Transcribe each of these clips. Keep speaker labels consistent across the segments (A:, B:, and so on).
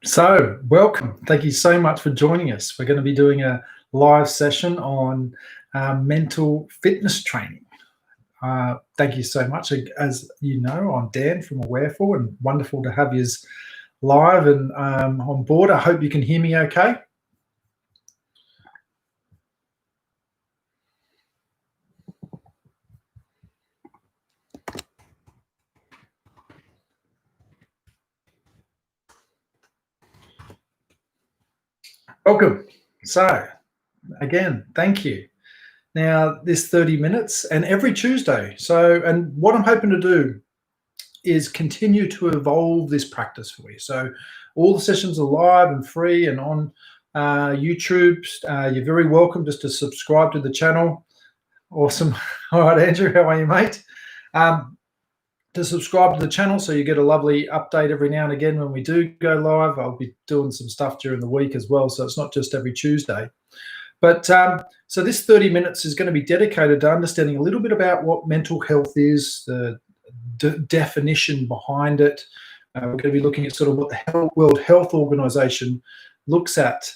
A: So, welcome. Thank you so much for joining us. We're going to be doing a live session on mental fitness training. Thank you so much. As you know, I'm Dan from Awareful, and wonderful to have you live and on board. I hope you can hear me okay. Welcome. So, again, thank you. Now, this 30 minutes and every Tuesday. And what I'm hoping to do is continue to evolve this practice for you. So all the sessions are live and free and on YouTube. You're very welcome just to subscribe to the channel. Awesome. All right, Andrew, how are you, mate? To subscribe to the channel so you get a lovely update every now and again when we do go live. I'll be doing some stuff during the week as well, so it's not just every Tuesday. But so this 30 minutes is going to be dedicated to understanding a little bit about what mental health is, the definition behind it. We're going to be looking at sort of what the World Health Organization looks at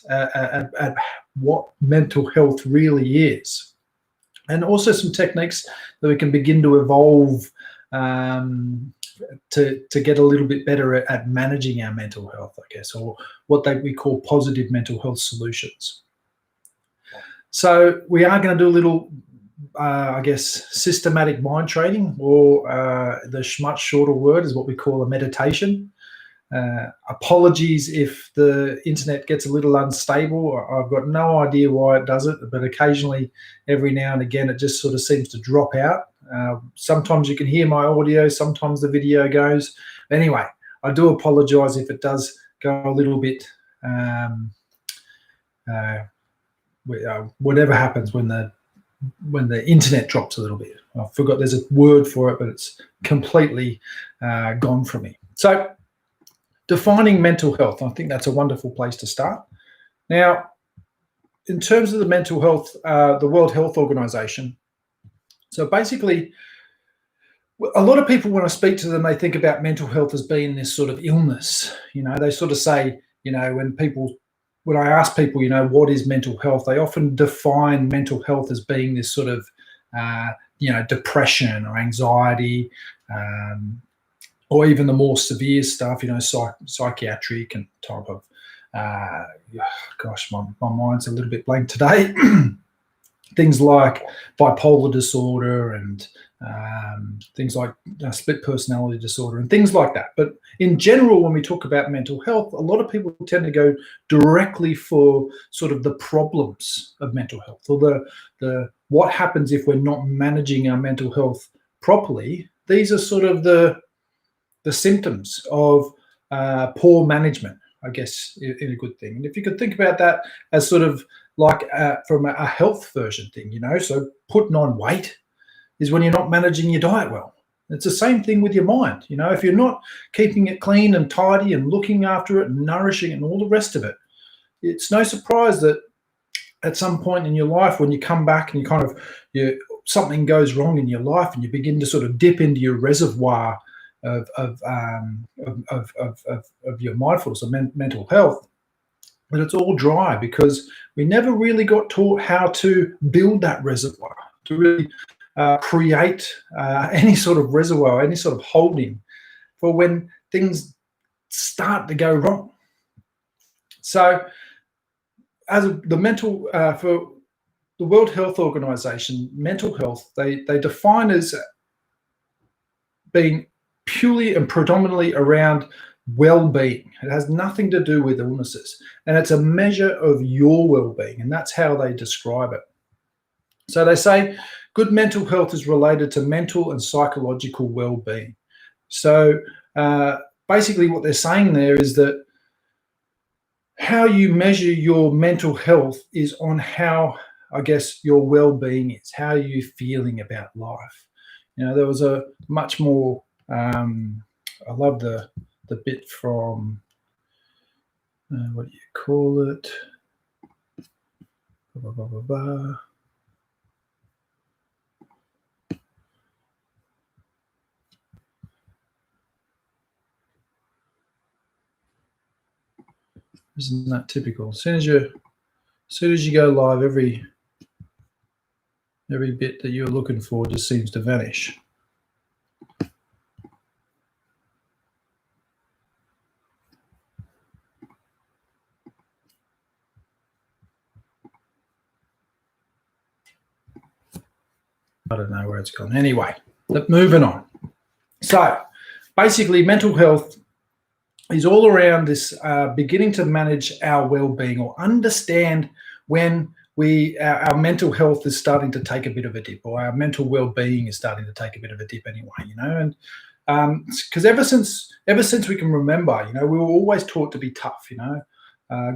A: what mental health really is. And also some techniques that we can begin to evolve to get a little bit better at managing our mental health, I guess, or what we call positive mental health solutions. So we are going to do a little, I guess, systematic mind training, or the much shorter word is what we call a meditation. Apologies if the internet gets a little unstable. I've got no idea why it does it, but occasionally, every now and again, it just sort of seems to drop out. Sometimes you can hear my audio, sometimes the video goes. Anyway, I do apologize if it does go a little bit, whatever happens when the internet drops a little bit. I forgot there's a word for it, but it's completely gone from me. So defining mental health, I think that's a wonderful place to start. Now, in terms of the mental health, the World Health Organization, so basically, a lot of people, when I speak to them, they think about mental health as being this sort of illness. They sort of say, when I ask people, what is mental health, they often define mental health as being this sort of, depression or anxiety, or even the more severe stuff, psychiatric and type of, gosh, my mind's a little bit blank today. Things like bipolar disorder and things like split personality disorder and things like that. But in general, when we talk about mental health, a lot of people tend to go directly for sort of the problems of mental health, or the what happens if we're not managing our mental health properly. These are sort of the symptoms of poor management, I guess, in a good thing. And if you could think about that as sort of like from a health version thing, so putting on weight is when you're not managing your diet well. It's the same thing with your mind. If you're not keeping it clean and tidy and looking after it and nourishing it and all the rest of it, it's no surprise that at some point in your life, when you come back and something goes wrong in your life and you begin to sort of dip into your reservoir of your mindfulness or mental health, but it's all dry because we never really got taught how to build that reservoir, to really create any sort of reservoir, any sort of holding for when things start to go wrong. So as for the World Health Organization, mental health, they define as being purely and predominantly around well-being. It has nothing to do with illnesses, and it's a measure of your well-being, and that's how they describe it. So they say good mental health is related to mental and psychological well-being. So basically what they're saying there is that how you measure your mental health is on how, I guess, your well-being is. How are you feeling about life? There was a much more, I love the bit from, what do you call it? Blah, blah, blah, blah. Isn't that typical? As soon as you go live, every bit that you're looking for just seems to vanish. I don't know where it's gone. Anyway, moving on. So basically, mental health is all around this beginning to manage our well-being, or understand when our mental health is starting to take a bit of a dip, or our mental well-being is starting to take a bit of a dip anyway, and because ever since we can remember, we were always taught to be tough.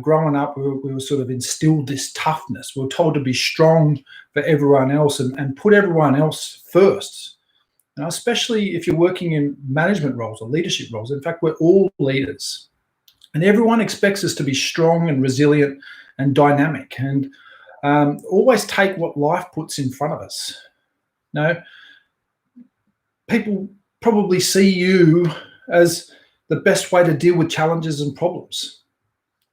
A: Growing up, we were sort of instilled this toughness. We were told to be strong for everyone else and put everyone else first. Especially if you're working in management roles or leadership roles. In fact, we're all leaders, and everyone expects us to be strong and resilient and dynamic, and always take what life puts in front of us. People probably see you as the best way to deal with challenges and problems,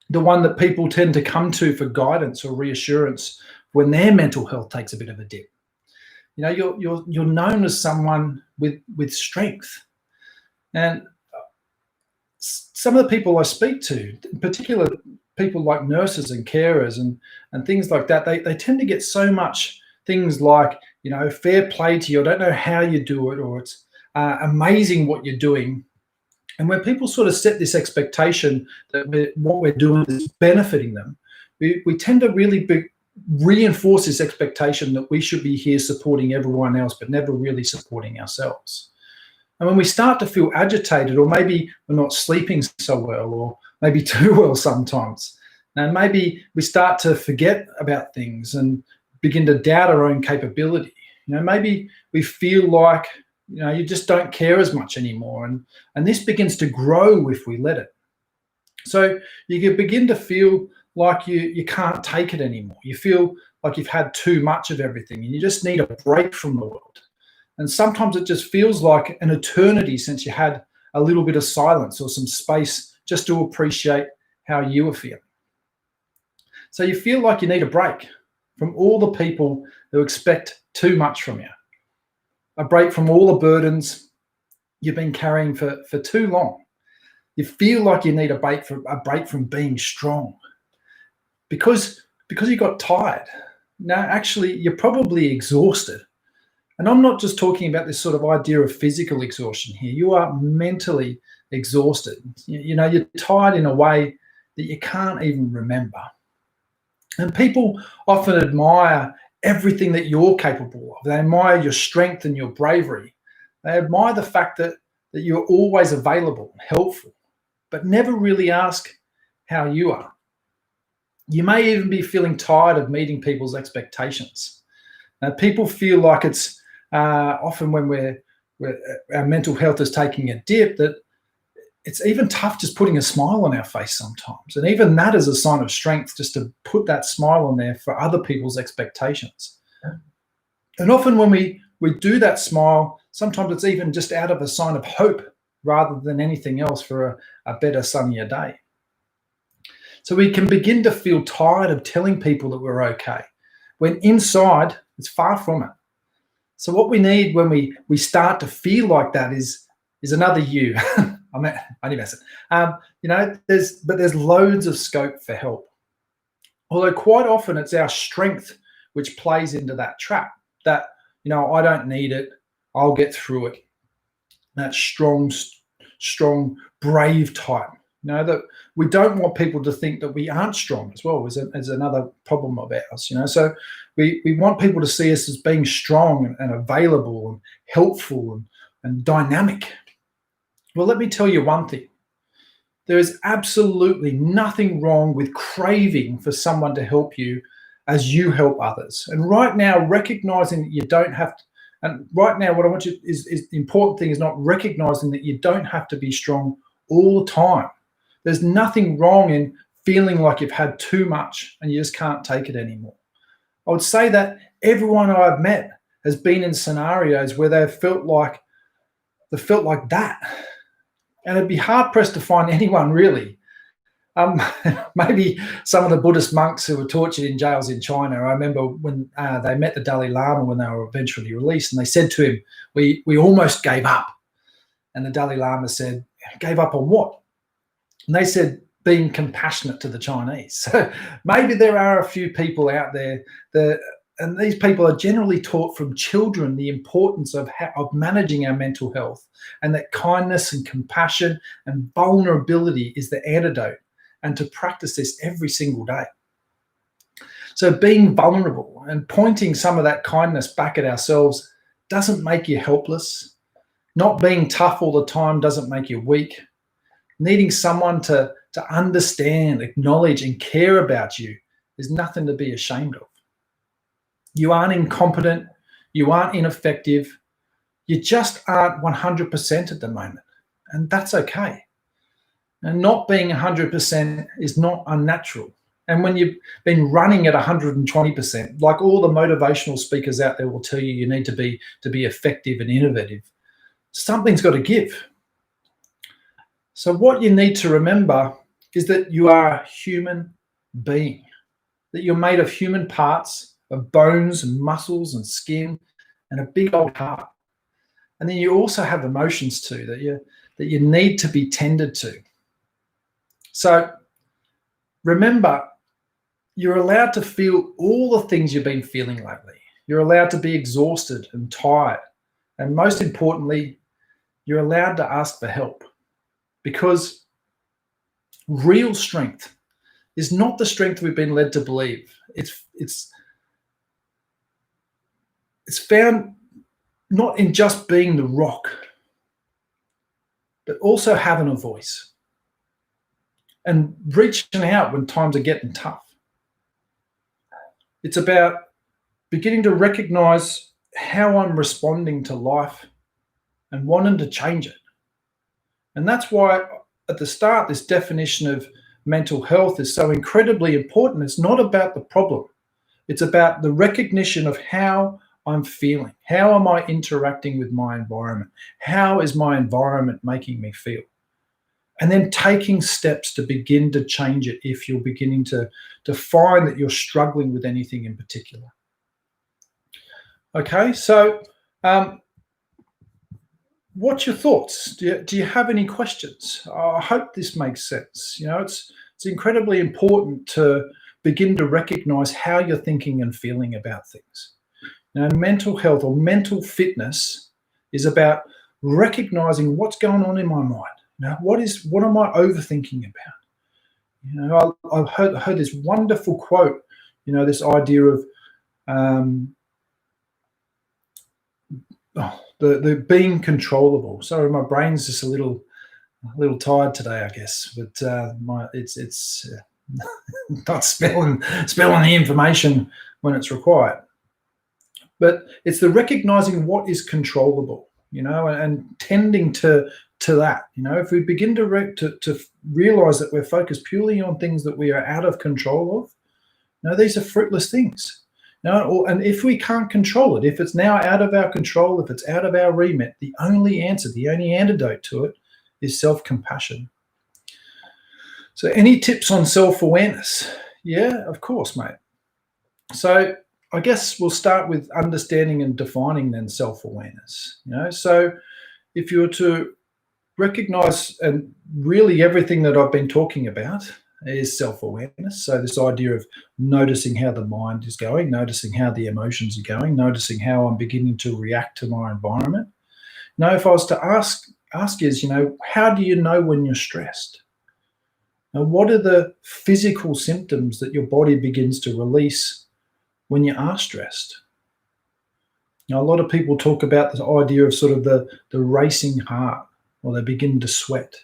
A: the one that people tend to come to for guidance or reassurance when their mental health takes a bit of a dip. You're known as someone with strength. And some of the people I speak to, in particular people like nurses and carers and things like that, they tend to get so much things like, fair play to you, I don't know how you do it, or it's amazing what you're doing. And when people sort of set this expectation that what we're doing is benefiting them, we tend to really reinforce this expectation that we should be here supporting everyone else, but never really supporting ourselves. And when we start to feel agitated, or maybe we're not sleeping so well, or maybe too well sometimes, and maybe we start to forget about things and begin to doubt our own capability. Maybe we feel like, you just don't care as much anymore. And this begins to grow if we let it. So you can begin to feel like you can't take it anymore. You feel like you've had too much of everything and you just need a break from the world. And sometimes it just feels like an eternity since you had a little bit of silence or some space just to appreciate how you were feeling. So you feel like you need a break from all the people who expect too much from you, a break from all the burdens you've been carrying for too long. You feel like you need a break from being strong. Because you got tired. No, actually, you're probably exhausted. And I'm not just talking about this sort of idea of physical exhaustion here. You are mentally exhausted. You're tired in a way that you can't even remember. And people often admire everything that you're capable of. They admire your strength and your bravery. They admire the fact that you're always available and helpful, but never really ask how you are. You may even be feeling tired of meeting people's expectations. Now, people feel like it's often when our mental health is taking a dip, that it's even tough just putting a smile on our face sometimes. And even that is a sign of strength, just to put that smile on there for other people's expectations. And often when we do that smile, sometimes it's even just out of a sign of hope rather than anything else for a better, sunnier day. So we can begin to feel tired of telling people that we're okay, when inside it's far from it. So what we need when we start to feel like that is another you. I'm only messing. There's loads of scope for help. Although quite often it's our strength which plays into that trap. That I don't need it. I'll get through it. That strong, brave type. That we don't want people to think that we aren't strong as well, is another problem of ours. So we want people to see us as being strong and available and helpful and dynamic. Well, let me tell you one thing. There is absolutely nothing wrong with craving for someone to help you as you help others. And right now, recognizing that you don't have to, and right now what I want you is the important thing is not recognizing that you don't have to be strong all the time. There's nothing wrong in feeling like you've had too much and you just can't take it anymore. I would say that everyone I've met has been in scenarios where they felt like that. And it'd be hard pressed to find anyone really maybe some of the Buddhist monks who were tortured in jails in China. I remember when they met the Dalai Lama when they were eventually released, and they said to him, we almost gave up. And the Dalai Lama said, gave up on what? And they said, being compassionate to the Chinese. So maybe there are a few people out there that, and these people are generally taught from children the importance of managing our mental health, and that kindness and compassion and vulnerability is the antidote, and to practice this every single day. So being vulnerable and pointing some of that kindness back at ourselves doesn't make you helpless. Not being tough all the time doesn't make you weak. Needing someone to understand, acknowledge, and care about you is nothing to be ashamed of. You aren't incompetent. You aren't ineffective. You just aren't 100% at the moment. And that's okay. And not being 100% is not unnatural. And when you've been running at 120%, like all the motivational speakers out there will tell you, you need to be effective and innovative, something's got to give. So what you need to remember is that you are a human being, that you're made of human parts, of bones and muscles and skin and a big old heart. And then you also have emotions too that you need to be tended to. So remember, you're allowed to feel all the things you've been feeling lately. You're allowed to be exhausted and tired. And most importantly, you're allowed to ask for help, because real strength is not the strength we've been led to believe. It's found not in just being the rock, but also having a voice and reaching out when times are getting tough. It's about beginning to recognize how I'm responding to life and wanting to change it. And that's why at the start, this definition of mental health is so incredibly important. It's not about the problem. It's about the recognition of how I'm feeling. How am I interacting with my environment? How is my environment making me feel? And then taking steps to begin to change it if you're beginning to find that you're struggling with anything in particular. Okay, so what's your thoughts? Do you have any questions? I hope this makes sense. It's incredibly important to begin to recognize how you're thinking and feeling about things. Mental health or mental fitness is about recognizing what's going on in my mind. What am I overthinking about? I've heard this wonderful quote. This idea of the being controllable. Sorry, my brain's just a little tired today, I guess. But it's not spelling the information when it's required. But it's the recognizing what is controllable, and tending to that. If we begin to realize that we're focused purely on things that we are out of control of, these are fruitless things. And if we can't control it, if it's now out of our control, if it's out of our remit, the only answer, the only antidote to it is self-compassion. So any tips on self-awareness? Yeah, of course, mate. So I guess we'll start with understanding and defining then self-awareness. So if you were to recognize, and really everything that I've been talking about is self-awareness. So this idea of noticing how the mind is going, noticing how the emotions are going, noticing how I'm beginning to react to my environment. If I was to ask is, how do you know when you're stressed? Now, what are the physical symptoms that your body begins to release when you are stressed? A lot of people talk about the idea of sort of the racing heart, or they begin to sweat.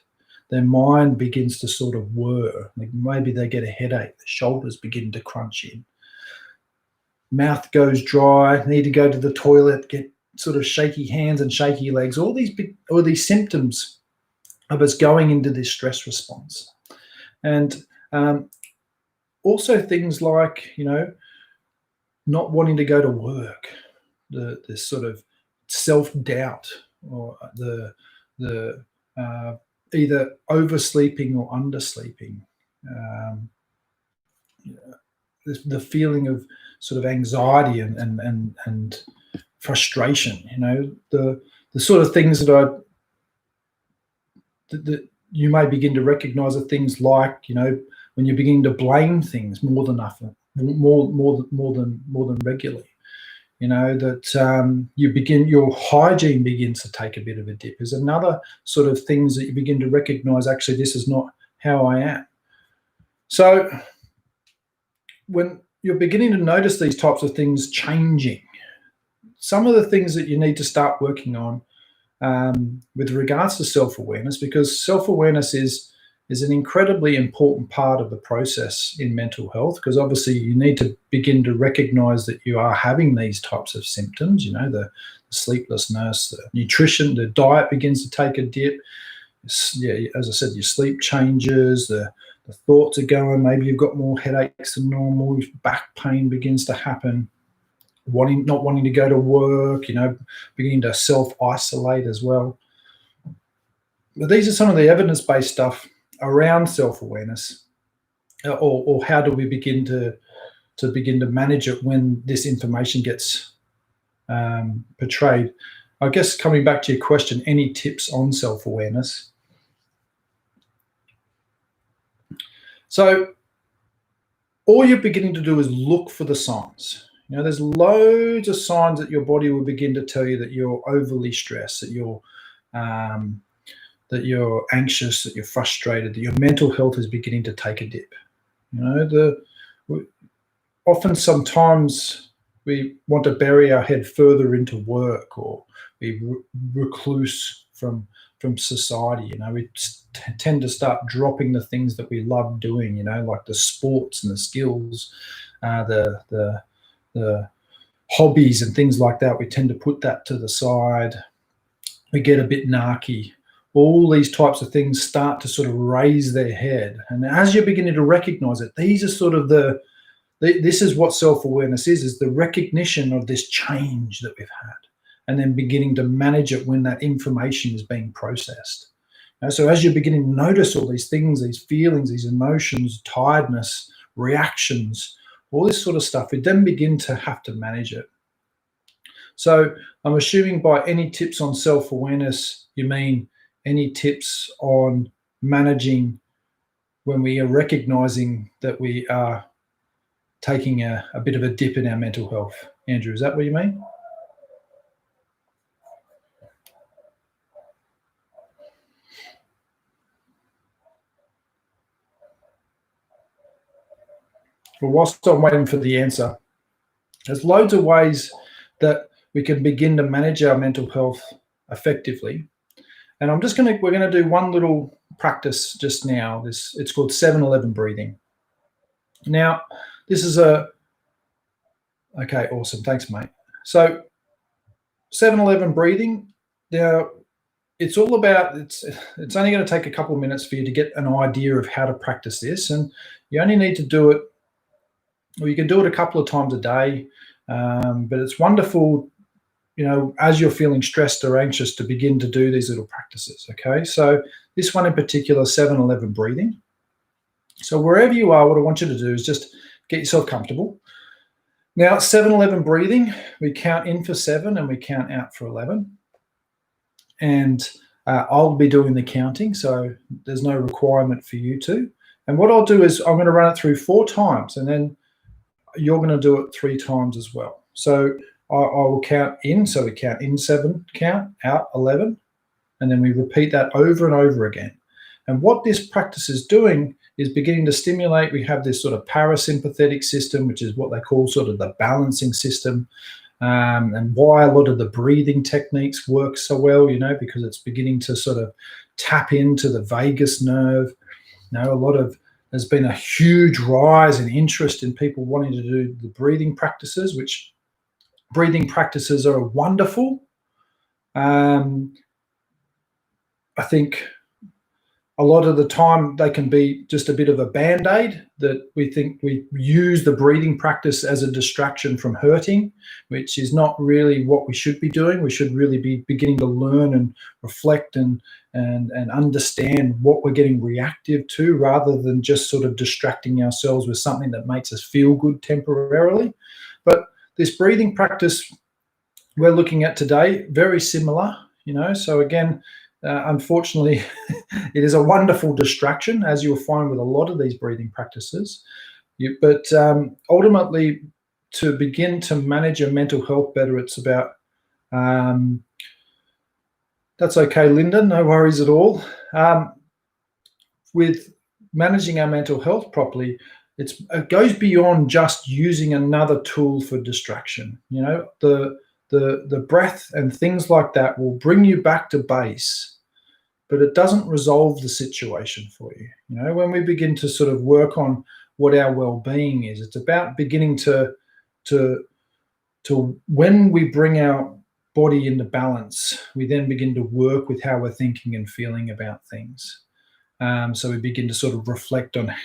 A: Their mind begins to sort of whir. Maybe they get a headache. The shoulders begin to crunch in. Mouth goes dry, need to go to the toilet, get sort of shaky hands and shaky legs. All these symptoms of us going into this stress response. And also things like, not wanting to go to work, this sort of self-doubt, or the either oversleeping or undersleeping, the feeling of sort of anxiety and frustration. The sort of things that you may begin to recognise are things like, when you're beginning to blame things more than regularly. That your hygiene begins to take a bit of a dip. Is another sort of things that you begin to recognise, actually, this is not how I am. So when you're beginning to notice these types of things changing, some of the things that you need to start working on with regards to self-awareness, because self-awareness is an incredibly important part of the process in mental health, because obviously you need to begin to recognize that you are having these types of symptoms, the sleeplessness, the nutrition, the diet begins to take a dip. Yeah, as I said, your sleep changes, the thoughts are going, maybe you've got more headaches than normal, back pain begins to happen, not wanting to go to work, beginning to self-isolate as well. But these are some of the evidence-based stuff around self-awareness, or how do we begin to manage it when this information gets portrayed. I guess coming back to your question, any tips on self-awareness? So all you're beginning to do is look for the signs. There's loads of signs that your body will begin to tell you that you're overly stressed, that you're anxious, that you're frustrated, that your mental health is beginning to take a dip. Often sometimes we want to bury our head further into work, or we recluse from society. We tend to start dropping the things that we love doing, like the sports and the skills, the hobbies and things like that. We tend to put that to the side. We get a bit narky. All these types of things start to sort of raise their head. And as you're beginning to recognize it, these are sort of this is what self-awareness is the recognition of this change that we've had, and then beginning to manage it when that information is being processed. So as you're beginning to notice all these things, these feelings, these emotions, tiredness, reactions, all this sort of stuff, we then begin to have to manage it. So I'm assuming by any tips on self-awareness, you mean any tips on managing when we are recognizing that we are taking a bit of a dip in our mental health. Andrew, is that what you mean? Well, whilst I'm waiting for the answer, there's loads of ways that we can begin to manage our mental health effectively. And we're going to do one little practice just now. It's called 7-11 breathing. Now, this is okay, awesome. Thanks, mate. So 7-11 breathing. Now, it's all about, it's only going to take a couple of minutes for you to get an idea of how to practice this. And you only need to do it, or you can do it a couple of times a day. But it's wonderful, as you're feeling stressed or anxious, to begin to do these little practices, okay? So this one in particular, 7-11 breathing. So wherever you are, what I want you to do is just get yourself comfortable. Now, 7-11 breathing, we count in for 7 and we count out for 11. And I'll be doing the counting, so there's no requirement for you to. And what I'll do is I'm going to run it through 4 times, and then you're going to do it 3 times as well. So I will count in, so we count in 7, count out 11, and then we repeat that over and over again. And what this practice is doing is beginning to stimulate. We have this sort of parasympathetic system, which is what they call sort of the balancing system, and why a lot of the breathing techniques work so well, because it's beginning to sort of tap into the vagus nerve. There's been a huge rise in interest in people wanting to do the breathing practices, which breathing practices are wonderful. I think A lot of the time they can be just a bit of a band-aid, that we think we use the breathing practice as a distraction from hurting, which is not really what we should be doing. We should really be beginning to learn and reflect and understand what we're getting reactive to, rather than just sort of distracting ourselves with something that makes us feel good temporarily. But this breathing practice we're looking at today, very similar, so again, unfortunately, it is a wonderful distraction, as you'll find with a lot of these breathing practices. But ultimately, to begin to manage your mental health better, it's about, that's okay, Linda, no worries at all. With managing our mental health properly, it goes beyond just using another tool for distraction. The breath and things like that will bring you back to base, but it doesn't resolve the situation for you. When we begin to sort of work on what our well-being is, it's about beginning to when we bring our body into balance, we then begin to work with how we're thinking and feeling about things. So we begin to sort of reflect on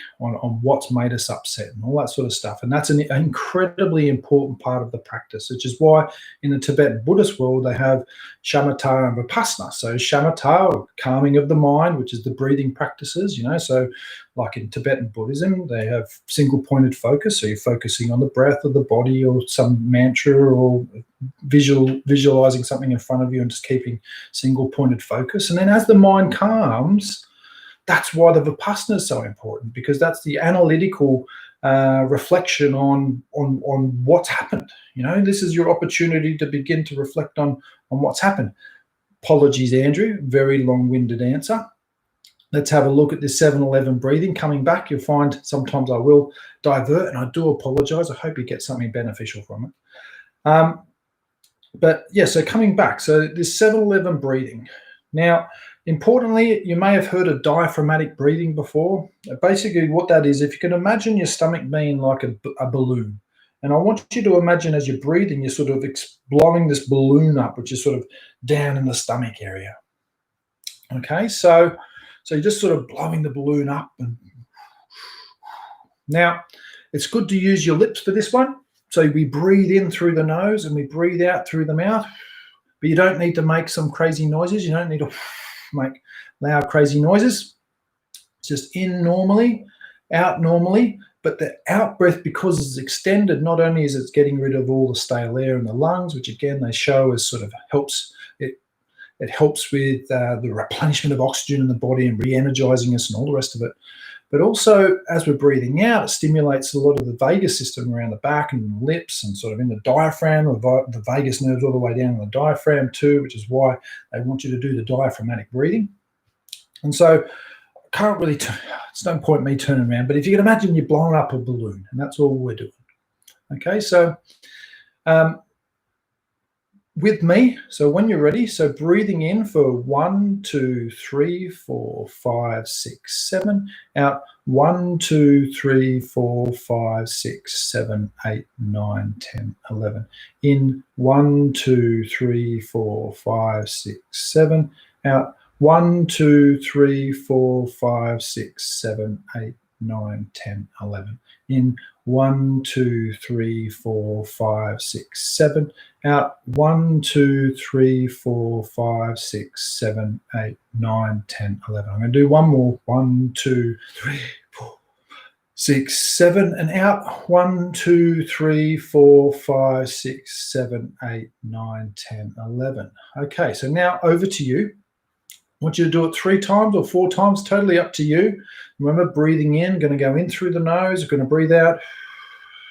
A: what's made us upset and all that sort of stuff. And that's an incredibly important part of the practice, which is why in the Tibetan Buddhist world, they have shamatha and vipassana. So shamatha, calming of the mind, which is the breathing practices, so like in Tibetan Buddhism, they have single-pointed focus. So you're focusing on the breath of the body, or some mantra, or visualizing something in front of you and just keeping single-pointed focus. And then as the mind calms, that's why the Vipassana is so important, because that's the analytical reflection on what's happened. This is your opportunity to begin to reflect on what's happened. Apologies, Andrew, very long-winded answer. Let's have a look at this 7-11 breathing. Coming back, you'll find sometimes I will divert, and I do apologize. I hope you get something beneficial from it. But yeah, so coming back, so this 7-11 breathing. Now, importantly, you may have heard of diaphragmatic breathing before. Basically, what that is, if you can imagine your stomach being like a balloon, and I want you to imagine as you're breathing, you're sort of blowing this balloon up, which is sort of down in the stomach area. Okay, so you're just sort of blowing the balloon up. Now, it's good to use your lips for this one. So we breathe in through the nose and we breathe out through the mouth, but you don't need to make some crazy noises. You don't need to make loud, crazy noises. It's just in normally, out normally. But the out breath, because it's extended, not only is it getting rid of all the stale air in the lungs, which again they show as sort of helps. It helps with the replenishment of oxygen in the body and re-energizing us and all the rest of it. But also, as we're breathing out, it stimulates a lot of the vagus system around the back and the lips and sort of in the diaphragm, the vagus nerves all the way down in the diaphragm too, which is why they want you to do the diaphragmatic breathing. And so can't really, it's no point me turning around, but if you can imagine you're blowing up a balloon, and that's all we're doing. Okay, so with me, so when you're ready, so breathing in for 1, 2, 3, 4, 5, 6, 7, out 1, 2, 3, 4, 5, 6, 7, 8, 9, 10, 11. In 1, 2, 3, 4, 5, 6, 7, out 1, 2, 3, 4, 5, 6, 7, 8, 9, 10, 11. In 1, 2, 3, 4, 5, 6, 7. Out 1, 2, 3, 4, 5, 6, 7, 8, 9, 10, 11. I'm going to do one more. 1, 2, 3, 4, 6, 7. And out 1, 2, 3, 4, 5, 6, 7, 8, 9, 10, 11. Okay, so now over to you. I want you to do it 3 times or 4 times, totally up to you. Remember, breathing in, going to go in through the nose, going to breathe out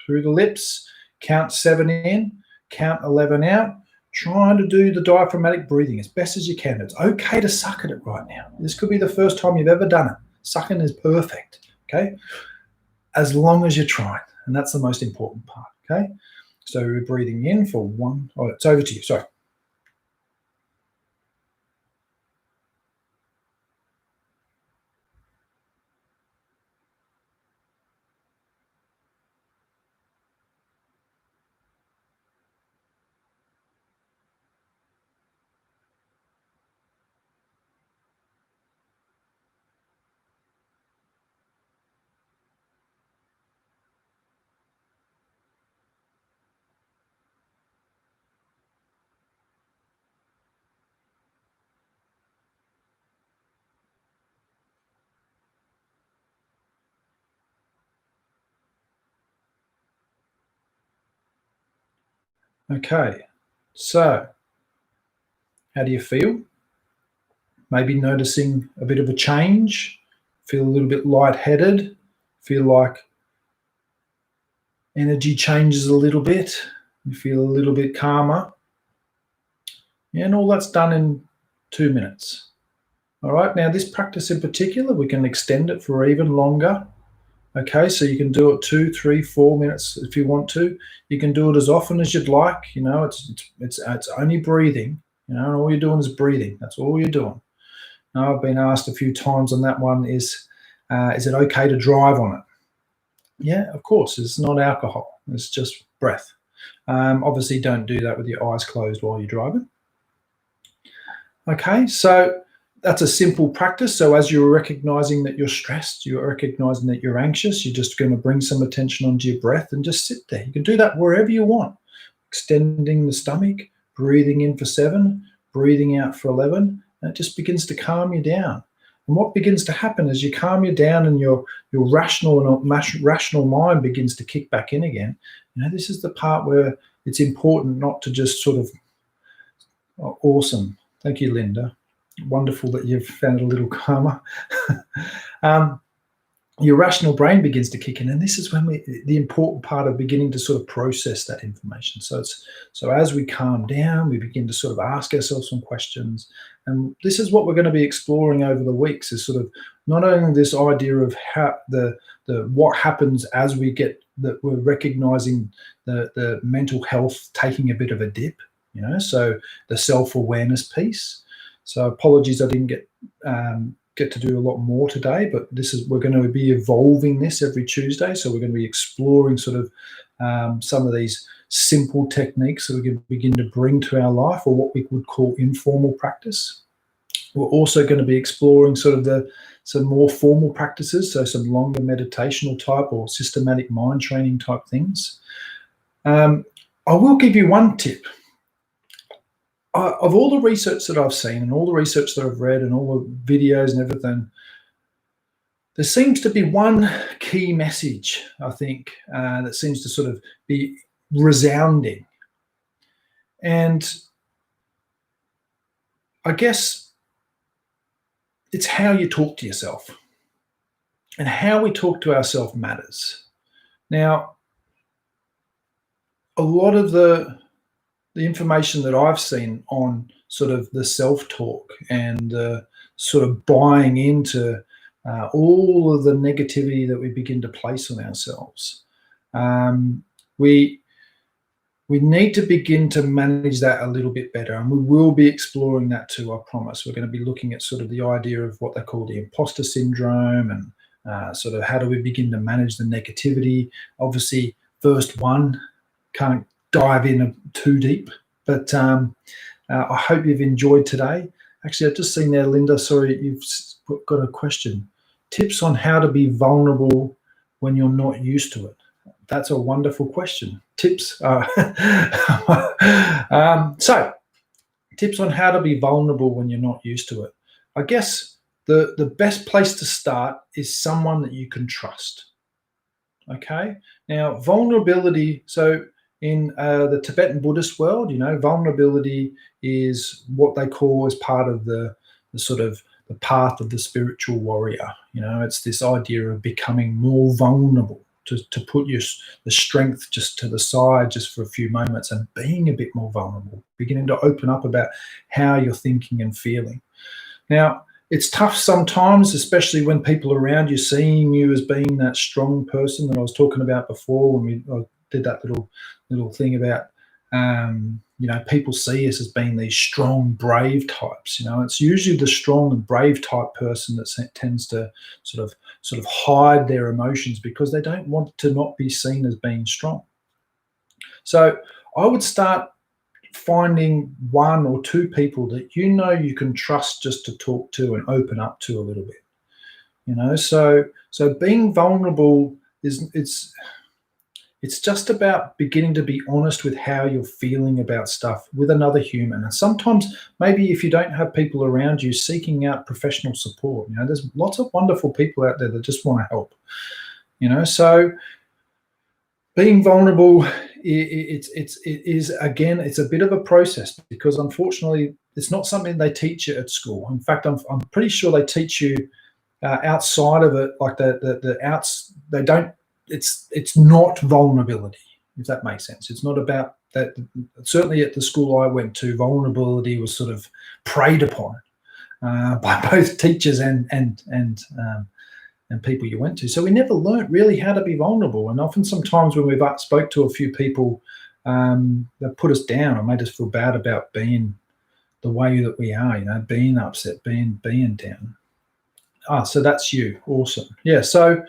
A: through the lips, count 7 in, count 11 out, trying to do the diaphragmatic breathing as best as you can. It's okay to suck at it right now. This could be the first time you've ever done it. Sucking is perfect, okay? As long as you're trying, and that's the most important part, okay? So we're breathing in for 1, oh, it's over to you, sorry. Okay, so how do you feel? Maybe noticing a bit of a change, feel a little bit lightheaded, feel like energy changes a little bit, you feel a little bit calmer. Yeah, and all that's done in 2 minutes. All right, now this practice in particular, we can extend it for even longer. Okay, so you can do it 2, 3, 4 minutes if you want to. You can do it as often as you'd like. You know, it's only breathing. You know, and all you're doing is breathing. That's all you're doing. Now, I've been asked a few times on that one: is it okay to drive on it? Yeah, of course. It's not alcohol. It's just breath. Obviously, don't do that with your eyes closed while you're driving. Okay, so that's a simple practice. So as you're recognizing that you're stressed, you're recognizing that you're anxious, you're just going to bring some attention onto your breath and just sit there. You can do that wherever you want, extending the stomach, breathing in for 7, breathing out for 11, and it just begins to calm you down. And what begins to happen is you calm you down and your rational mind begins to kick back in again. You know, this is the part where it's important not to just sort of, oh, awesome. Thank you, Linda. Wonderful that you've found it a little calmer. Your rational brain begins to kick in, and this is when the important part of beginning to sort of process that information. So as we calm down, we begin to sort of ask ourselves some questions, and this is what we're going to be exploring over the weeks, is sort of not only this idea of how the what happens as we get that we're recognizing the mental health taking a bit of a dip, you know, so the self-awareness piece. So apologies, I didn't get to do a lot more today, but we're going to be evolving this every Tuesday. So we're going to be exploring sort of some of these simple techniques that we can begin to bring to our life, or what we would call informal practice. We're also going to be exploring sort of some more formal practices, so some longer meditational type or systematic mind training type things. I will give you one tip. Of all the research that I've seen and all the research that I've read and all the videos and everything, there seems to be one key message, I think, that seems to sort of be resounding. And I guess it's how you talk to yourself. And how we talk to ourselves matters. Now, a lot of the information that I've seen on sort of the self-talk and sort of buying into all of the negativity that we begin to place on ourselves, we need to begin to manage that a little bit better, and we will be exploring that too, I promise. We're going to be looking at sort of the idea of what they call the imposter syndrome, and sort of how do we begin to manage the negativity. Obviously, first one, can't dive in too deep, but I hope you've enjoyed today. Actually, I've just seen there, Linda, sorry, you've got a question. Tips on how to be vulnerable when you're not used to it. That's a wonderful question. Tips. So tips on how to be vulnerable when you're not used to it. I guess the best place to start is someone that you can trust. Okay. Now, vulnerability, so in the Tibetan Buddhist world, you know, vulnerability is what they call as part of the sort of the path of the spiritual warrior. You know, it's this idea of becoming more vulnerable, to put the strength just to the side just for a few moments and being a bit more vulnerable, beginning to open up about how you're thinking and feeling. Now, it's tough sometimes, especially when people around you seeing you as being that strong person that I was talking about before when I did that little thing about, you know, people see us as being these strong, brave types. You know, it's usually the strong and brave type person that tends to sort of hide their emotions because they don't want to not be seen as being strong. So I would start finding 1 or 2 people that you know you can trust just to talk to and open up to a little bit. You know, so being vulnerable it's just about beginning to be honest with how you're feeling about stuff with another human. And sometimes maybe if you don't have people around you, seeking out professional support. You know, there's lots of wonderful people out there that just want to help. You know, so being vulnerable, it is again, it's a bit of a process, because unfortunately it's not something they teach you at school. In fact, I'm pretty sure they teach you outside of it, like the outs. They don't. It's not vulnerability, if that makes sense. It's not about that. Certainly at the school I went to, vulnerability was sort of preyed upon by both teachers and people you went to. So we never learnt really how to be vulnerable. And often, sometimes when we've spoke to a few people, that put us down or made us feel bad about being the way that we are, being upset, being down. So that's you. Awesome. Yeah. So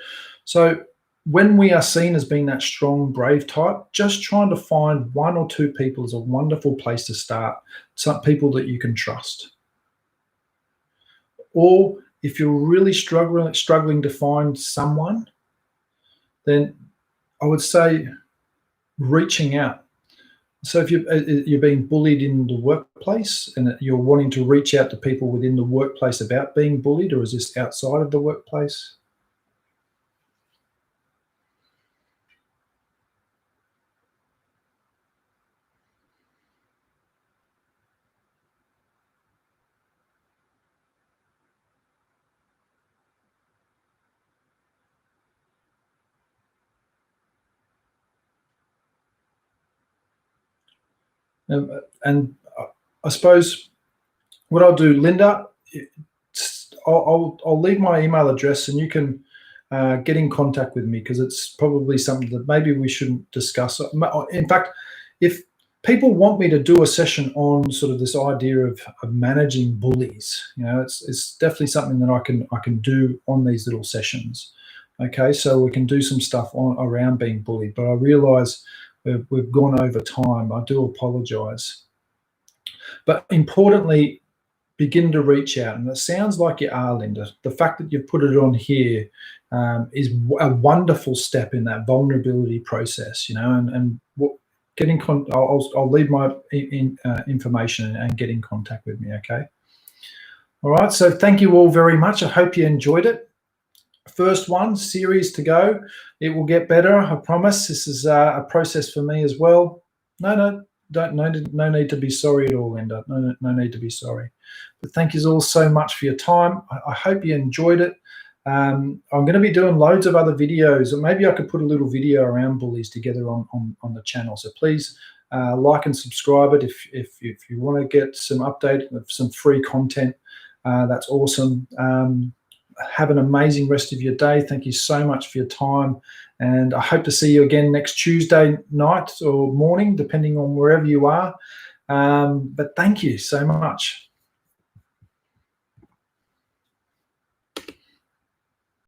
A: when we are seen as being that strong, brave type, just trying to find one or two people is a wonderful place to start. Some people that you can trust. Or if you're really struggling to find someone, then I would say reaching out. So if you're being bullied in the workplace and you're wanting to reach out to people within the workplace about being bullied, or is this outside of the workplace? And I suppose what I'll do, Linda, I'll leave my email address, and you can get in contact with me, because it's probably something that maybe we shouldn't discuss. In fact, if people want me to do a session on sort of this idea of managing bullies, it's definitely something that I can do on these little sessions. Okay, so we can do some stuff around being bullied, but I realise we've gone over time. I do apologise. But importantly, begin to reach out. And it sounds like you are, Linda. The fact that you've put it on here is a wonderful step in that vulnerability process, and I'll leave my information and get in contact with me, okay? All right, so thank you all very much. I hope you enjoyed it. First one, series to go. It will get better, I promise. This is a process for me as well. No need to be sorry at all, Linda. No need to be sorry. But thank you all so much for your time. I hope you enjoyed it. I'm going to be doing loads of other videos, or maybe I could put a little video around bullies together on the channel. So please like and subscribe it if you want to get some update of some free content. That's awesome. Have an amazing rest of your day. Thank you so much for your time. And I hope to see you again next Tuesday night or morning, depending on wherever you are. But thank you so much.